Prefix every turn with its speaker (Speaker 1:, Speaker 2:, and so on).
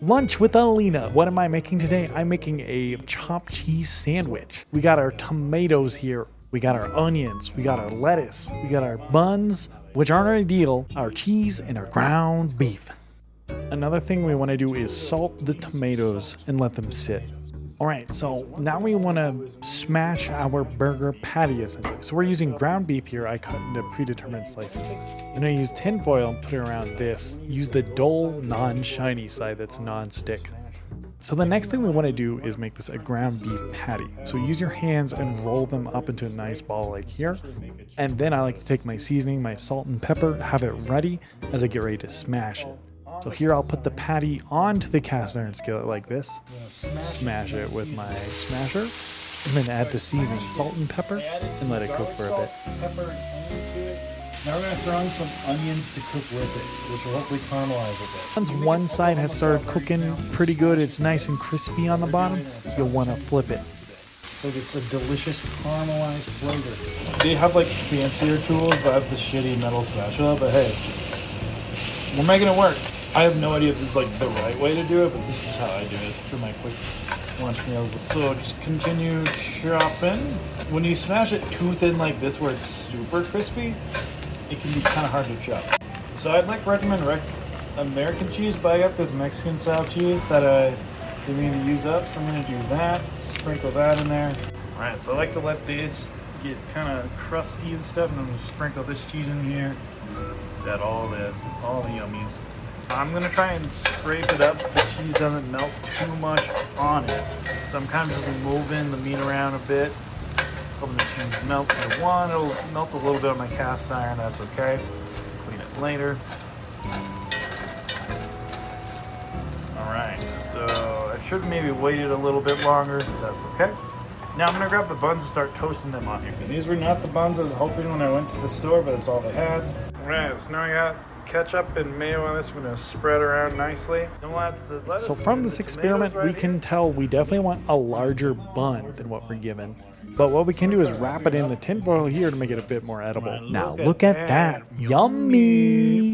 Speaker 1: Lunch with Alina. What am I making today? I'm making a chopped cheese sandwich. We got our tomatoes here. We got our onions. We got our lettuce. We got our buns, which aren't ideal, our cheese, and our ground beef. Another thing we want to do is salt the tomatoes and let them sit. All right, so now we want to smash our burger patty essentially. So we're using ground beef here. I cut into predetermined slices. Then I use tin foil and put it around this. Use the dull, non-shiny side that's non-stick. So the next thing we want to do is make this a ground beef patty. So use your hands and roll them up into a nice ball like here. And then I like to take my seasoning, my salt and pepper, have it ready as I get ready to smash it. So here I'll put the patty onto the cast iron skillet like this, smash it with my smasher, and then add the seasoning, salt and pepper, and let it cook for a bit.
Speaker 2: Now we're going to throw in some onions to cook with it, which will hopefully caramelize a bit.
Speaker 1: Once one side has started cooking pretty good, it's nice and crispy on the bottom, you'll want to flip it.
Speaker 2: So it's a delicious caramelized flavor. They have like fancier tools, but I have the shitty metal spatula, but hey, we're making it work. I have no idea if this is like the right way to do it, but this is how I do it for my quick lunch meals. So just continue chopping. When you smash it too thin like this where it's super crispy, it can be kind of hard to chop. So I'd like recommend American cheese, but I got this Mexican style cheese that I didn't even use up, so I'm gonna do that. Sprinkle that in there. All right, so I like to let this get kind of crusty and stuff, and I'm gonna sprinkle this cheese in here. Got all the yummies. I'm gonna try and scrape it up so the cheese doesn't melt too much on it. So I'm kind of just moving the meat around a bit. Hoping the cheese melts into one. It'll melt a little bit on my cast iron, that's okay. Clean it later. Alright, so I should maybe wait it a little bit longer, that's okay. Now I'm gonna grab the buns and start toasting them on here. And these were not the buns I was hoping when I went to the store, but it's all they had. Alright, so now I got ketchup and mayo on this. I'm going to spread around nicely.
Speaker 1: So from this experiment, we can tell we definitely want a larger bun than what we're given. But what we can do is wrap it in the tin foil here to make it a bit more edible. Now look at that. Yummy!